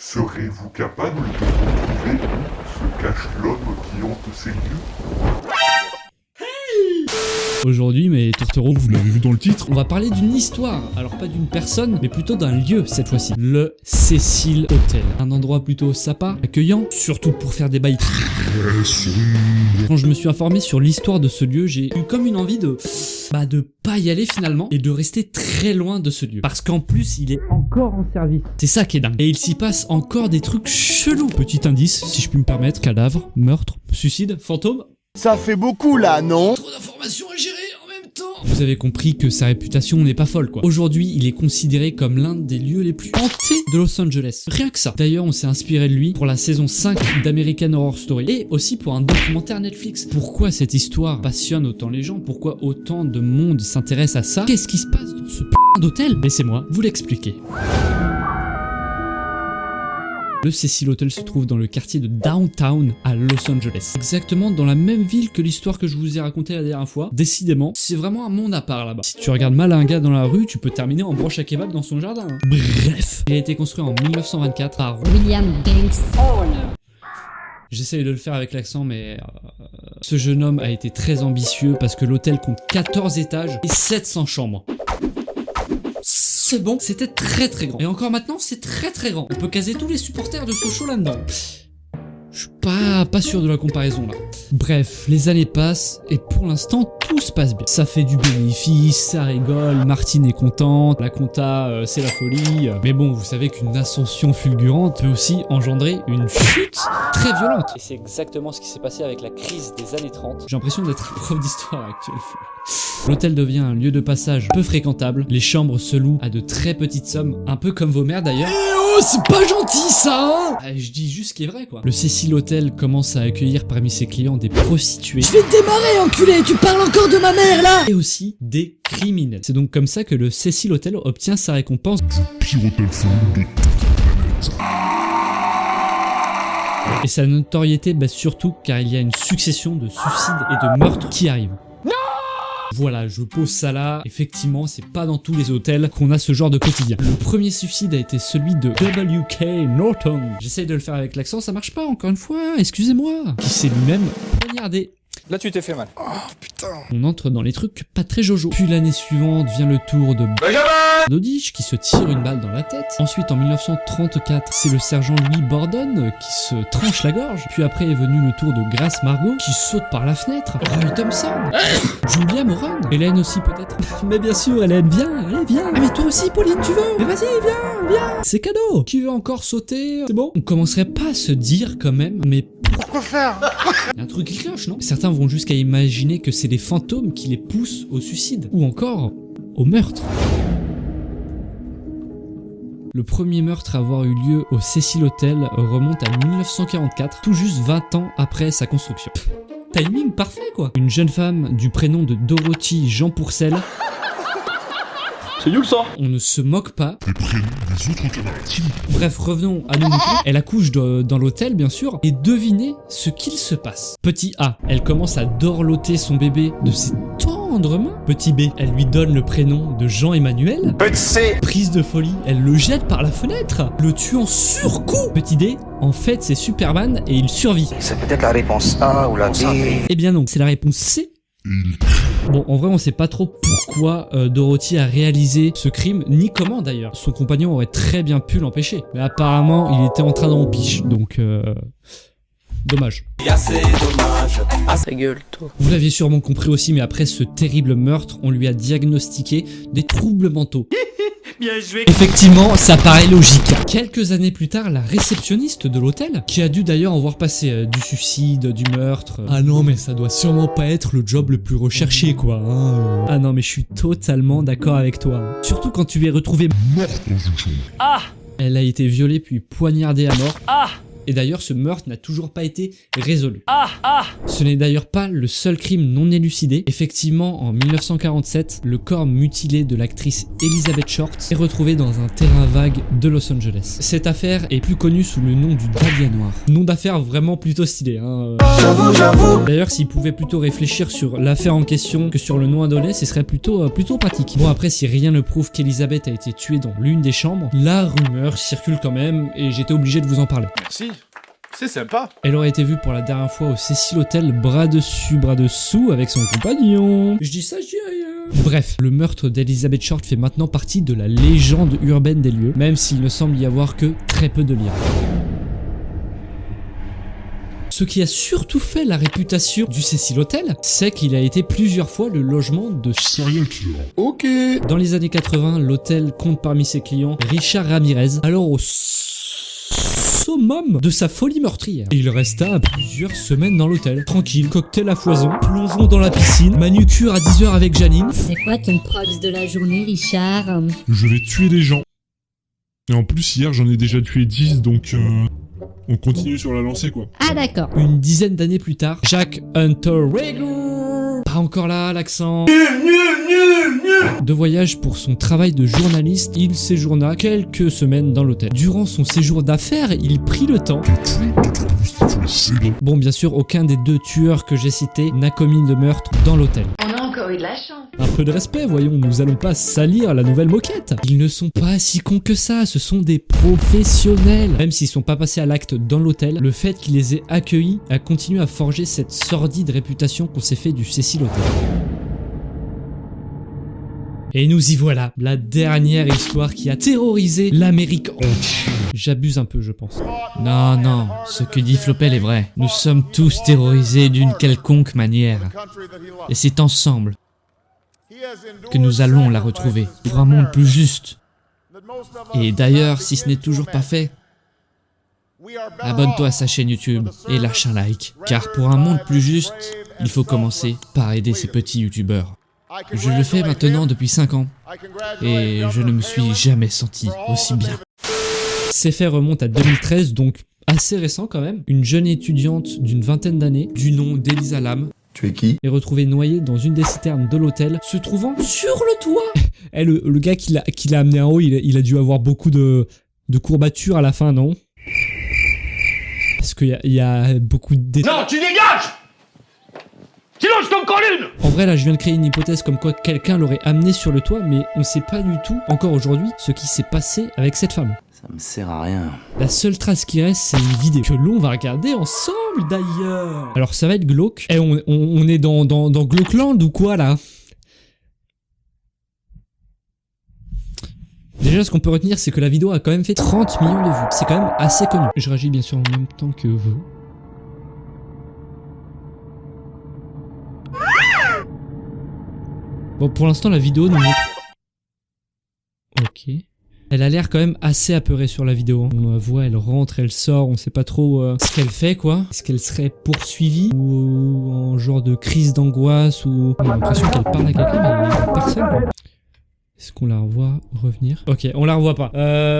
Serez-vous capable de retrouver où se cache l'homme qui hante ces lieux? Aujourd'hui, mes tourtereaux, vous l'avez vu dans le titre, on va parler d'une histoire, alors pas d'une personne, mais plutôt d'un lieu cette fois-ci. Le Cecil Hotel. Un endroit plutôt sympa, accueillant, surtout pour faire des bails. Quand je me suis informé sur l'histoire de ce lieu, j'ai eu comme une envie de pas y aller finalement, et de rester très loin de ce lieu. Parce qu'en plus, il est encore en service. C'est ça qui est dingue. Et il s'y passe encore des trucs chelous. Petit indice, si je puis me permettre, cadavre, meurtre, suicide, fantôme. Ça fait beaucoup là, non? Trop d'informations à gérer en même temps. Vous avez compris que sa réputation n'est pas folle quoi. Aujourd'hui, il est considéré comme l'un des lieux les plus hantés de Los Angeles. Rien que ça. D'ailleurs, on s'est inspiré de lui pour la saison 5 d'American Horror Story et aussi pour un documentaire Netflix. Pourquoi cette histoire passionne autant les gens? Pourquoi autant de monde s'intéresse à ça? Qu'est-ce qui se passe dans ce putain d'hôtel? Laissez-moi vous l'expliquer. Le Cecil Hotel se trouve dans le quartier de Downtown à Los Angeles. Exactement dans la même ville que l'histoire que je vous ai racontée la dernière fois. Décidément, c'est vraiment un monde à part là-bas. Si tu regardes mal un gars dans la rue, tu peux terminer en broche à kebab dans son jardin. Bref, il a été construit en 1924 par William Gangstone. J'essaye de le faire avec l'accent, mais ce jeune homme a été très ambitieux parce que l'hôtel compte 14 étages et 700 chambres. C'est bon, c'était très grand. Et encore maintenant, c'est très grand. On peut caser tous les supporters de Sochaux là-dedans. Je suis pas sûr de la comparaison là. Bref, les années passent et pour l'instant tout se passe bien. Ça fait du bénéfice, ça rigole, Martine est contente, la compta c'est la folie. Mais bon, vous savez qu'une ascension fulgurante peut aussi engendrer une chute très violente. Et c'est exactement ce qui s'est passé avec la crise des années 30. J'ai l'impression d'être un prof d'histoire actuel. L'hôtel devient un lieu de passage peu fréquentable. Les chambres se louent à de très petites sommes, un peu comme vos mères d'ailleurs. Oh, c'est pas gentil ça hein. Je dis juste ce qui est vrai quoi. Le Cecil Hotel commence à accueillir parmi ses clients des prostituées. Je vais te démarrer enculé, tu parles encore de ma mère là. Et aussi des criminels. C'est donc comme ça que le Cecil Hotel obtient sa récompense. Pire hôtel fou de toute la planète. Et sa notoriété baisse surtout car il y a une succession de suicides et de meurtres qui arrivent. Voilà, je pose ça là. Effectivement, c'est pas dans tous les hôtels qu'on a ce genre de quotidien. Le premier suicide a été celui de W.K. Norton. J'essaye de le faire avec l'accent, ça marche pas, encore une fois, excusez-moi. Qui s'est lui-même poignardé. Là tu t'es fait mal. Oh putain. On entre dans les trucs pas très jojo. Puis l'année suivante vient le tour de Dodich qui se tire une balle dans la tête. Ensuite en 1934, c'est le sergent Louis Borden qui se tranche la gorge. Puis après est venu le tour de Grace Margot qui saute par la fenêtre. Roy Thompson, Julia Moran, Hélène aussi peut-être. Mais bien sûr Hélène, viens, allez viens. Ah mais toi aussi Pauline tu veux? Mais vas-y viens. C'est cadeau. Qui veut encore sauter? C'est bon? On commencerait pas à se dire quand même, mais Pourquoi faire? il y a un truc qui cloche, non? Certains vont jusqu'à imaginer que c'est les fantômes qui les poussent au suicide, ou encore au meurtre. Le premier meurtre à avoir eu lieu au Cecil Hotel remonte à 1944, tout juste 20 ans après sa construction. Timing parfait quoi. Une jeune femme du prénom de Dorothy Jean Pourcel. C'est nul ça. On ne se moque pas. Les prénoms des autres camarades. Bref, revenons à nos moutons. Elle accouche dans l'hôtel, bien sûr, et devinez ce qu'il se passe. Petit A, elle commence à dorloter son bébé de ses tendres mains. Petit B, elle lui donne le prénom de Jean-Emmanuel. Petit C. Prise de folie, elle le jette par la fenêtre, le tuant sur coup. Petit D, en fait, c'est Superman et il survit. C'est peut-être la réponse A ou la B. Eh bien non, c'est la réponse C. Bon, en vrai, on sait pas trop pourquoi Dorothy a réalisé ce crime, ni comment d'ailleurs. Son compagnon aurait très bien pu l'empêcher. Mais apparemment, il était en train d'en piche, donc dommage. Ta gueule, toi. Vous l'aviez sûrement compris aussi, mais après ce terrible meurtre, on lui a diagnostiqué des troubles mentaux. Bien joué. Effectivement, ça paraît logique. Quelques années plus tard, la réceptionniste de l'hôtel, qui a dû d'ailleurs en voir passer du suicide, du meurtre. Ah non, mais ça doit sûrement pas être le job le plus recherché, quoi. Hein. Ah non, mais je suis totalement d'accord avec toi. Surtout quand tu es retrouvé Morte dans une chambre. Elle a été violée puis poignardée à mort. et d'ailleurs ce meurtre n'a toujours pas été résolu. Ce n'est d'ailleurs pas le seul crime non élucidé. Effectivement, en 1947, le corps mutilé de l'actrice Elizabeth Short est retrouvé dans un terrain vague de Los Angeles. Cette affaire est plus connue sous le nom du Dahlia Noir. Nom d'affaire vraiment plutôt stylé, hein. D'ailleurs, s'il pouvait plutôt réfléchir sur l'affaire en question que sur le nom à donner, ce serait plutôt pratique. Bon, après, si rien ne prouve qu'Elizabeth a été tuée dans l'une des chambres, la rumeur circule quand même et j'étais obligé de vous en parler. Merci. C'est sympa. Elle aurait été vue pour la dernière fois au Cecil Hotel, bras dessus, bras dessous, avec son compagnon. Je dis ça, je dis rien. Bref, le meurtre d'Elizabeth Short fait maintenant partie de la légende urbaine des lieux, même s'il ne semble y avoir que très peu de liens. Ce qui a surtout fait la réputation du Cecil Hotel, c'est qu'il a été plusieurs fois le logement de Serial killer. Ok. Dans les années 80, l'hôtel compte parmi ses clients Richard Ramirez, alors au summum de sa folie meurtrière. Et il resta plusieurs semaines dans l'hôtel, tranquille, cocktail à foison, plongeon dans la piscine, manucure à 10h avec Janine. C'est quoi ton prox de la journée, Richard? Je vais tuer des gens. Et en plus, hier, j'en ai déjà tué 10, donc on continue sur la lancée, quoi. Ah d'accord. Une dizaine d'années plus tard, Jack Hunter Rager, pas encore là, l'accent. De voyage pour son travail de journaliste, il séjourna quelques semaines dans l'hôtel. Durant son séjour d'affaires, il prit le temps. Bon, bien sûr, aucun des deux tueurs que j'ai cités n'a commis de meurtre dans l'hôtel. On a encore eu de la chance. Un peu de respect, voyons, nous allons pas salir la nouvelle moquette. Ils ne sont pas si cons que ça, ce sont des professionnels. Même s'ils sont pas passés à l'acte dans l'hôtel, le fait qu'ils les aient accueillis a continué à forger cette sordide réputation qu'on s'est fait du Cecil Hotel. Et nous y voilà, la dernière histoire qui a terrorisé l'Amérique entière. J'abuse un peu, je pense. Non, non, ce que dit Flopel est vrai. Nous sommes tous terrorisés d'une quelconque manière. Et c'est ensemble que nous allons la retrouver pour un monde plus juste. Et d'ailleurs, si ce n'est toujours pas fait, abonne-toi à sa chaîne YouTube et lâche un like. Car pour un monde plus juste, il faut commencer par aider ces petits youtubeurs. Je le fais maintenant depuis 5 ans et je ne me suis jamais senti aussi bien. Ces faits remontent à 2013, donc assez récent quand même. Une jeune étudiante d'une vingtaine d'années, du nom d'Elisa Lam, Tu es qui? est retrouvée noyée dans une des citernes de l'hôtel, se trouvant sur le toit. Et le gars qui l'a amené en haut, il a dû avoir beaucoup de courbatures à la fin, non? Parce qu'il y a beaucoup de détails. Non, tu dégages! Sinon, je t'en colle une! En vrai, là, je viens de créer une hypothèse comme quoi quelqu'un l'aurait amené sur le toit, mais on sait pas du tout, encore aujourd'hui, ce qui s'est passé avec cette femme. Ça me sert à rien. La seule trace qui reste, c'est une vidéo que l'on va regarder ensemble, d'ailleurs. Alors, ça va être glauque. Et on est dans Glauqueland ou quoi, là? Déjà, ce qu'on peut retenir, c'est que la vidéo a quand même fait 30 millions de vues. C'est quand même assez connu. Je réagis bien sûr en même temps que vous. Bon, pour l'instant, la vidéo nous montre... Ok. Elle a l'air quand même assez apeurée sur la vidéo. On la voit, elle rentre, elle sort, on sait pas trop ce qu'elle fait, quoi. Est-ce qu'elle serait poursuivie ou en genre de crise d'angoisse ou... On a l'impression qu'elle parle à quelqu'un, mais il n'y a personne, quoi. Est-ce qu'on la revoit revenir? Ok, on la revoit pas.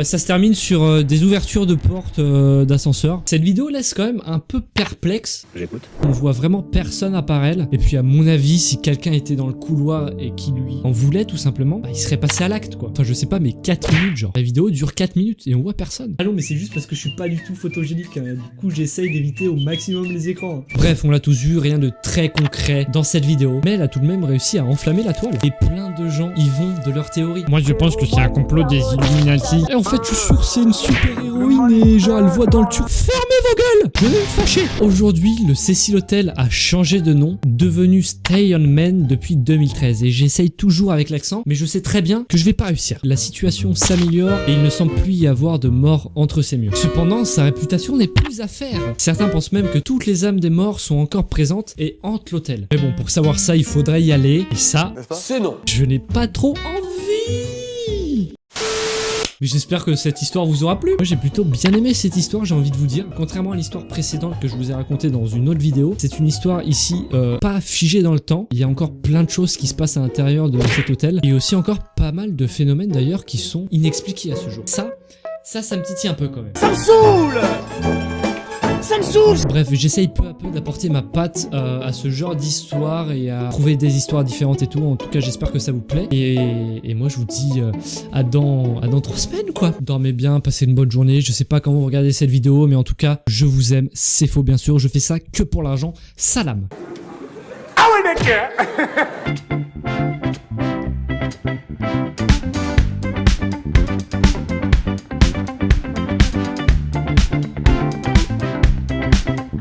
Ça se termine sur des ouvertures de portes d'ascenseur. Cette vidéo laisse quand même un peu perplexe. J'écoute. On voit vraiment personne à part elle. Et puis à mon avis, si quelqu'un était dans le couloir et qui lui en voulait tout simplement, bah, il serait passé à l'acte, quoi. Enfin je sais pas, mais 4 minutes genre. La vidéo dure 4 minutes et on voit personne. Ah non, mais c'est juste parce que je suis pas du tout photogénique, hein. Du coup j'essaye d'éviter au maximum les écrans. Bref, on l'a tous vu, rien de très concret dans cette vidéo. Mais elle a tout de même réussi à enflammer la toile. Et plein de gens y vont de leur théorie. Moi je pense que c'est un complot des Illuminati. Et en fait, je suis sûr, c'est une super héroïne et genre elle voit dans le tur. Fermez vos gueules! Je vais me fâcher. Aujourd'hui, le Cecil Hotel a changé de nom, devenu Stay on Main depuis 2013. Et j'essaye toujours avec l'accent, mais je sais très bien que je vais pas réussir. La situation s'améliore et il ne semble plus y avoir de morts entre ces murs. Cependant, sa réputation n'est plus à faire. Certains pensent même que toutes les âmes des morts sont encore présentes et hantent l'hôtel. Mais bon, pour savoir ça, il faudrait y aller. Et ça, C'est non. je n'ai pas trop envie. Mais j'espère que cette histoire vous aura plu. Moi j'ai plutôt bien aimé cette histoire, j'ai envie de vous dire. Contrairement à l'histoire précédente que je vous ai racontée dans une autre vidéo, c'est une histoire ici pas figée dans le temps. Il y a encore plein de choses qui se passent à l'intérieur de cet hôtel. Et aussi encore pas mal de phénomènes d'ailleurs qui sont inexpliqués à ce jour. Ça me titille un peu quand même. Ça me saoule! Ça me saoule. Bref, j'essaye peu à peu d'apporter ma patte à ce genre d'histoire et à trouver des histoires différentes et tout. En tout cas, j'espère que ça vous plaît. Et moi, je vous dis à dans 3 semaines, quoi. Dormez bien, passez une bonne journée. Je sais pas comment vous regardez cette vidéo, mais en tout cas, je vous aime. C'est faux, bien sûr. Je fais ça que pour l'argent. Salam. Ah ouais, mec.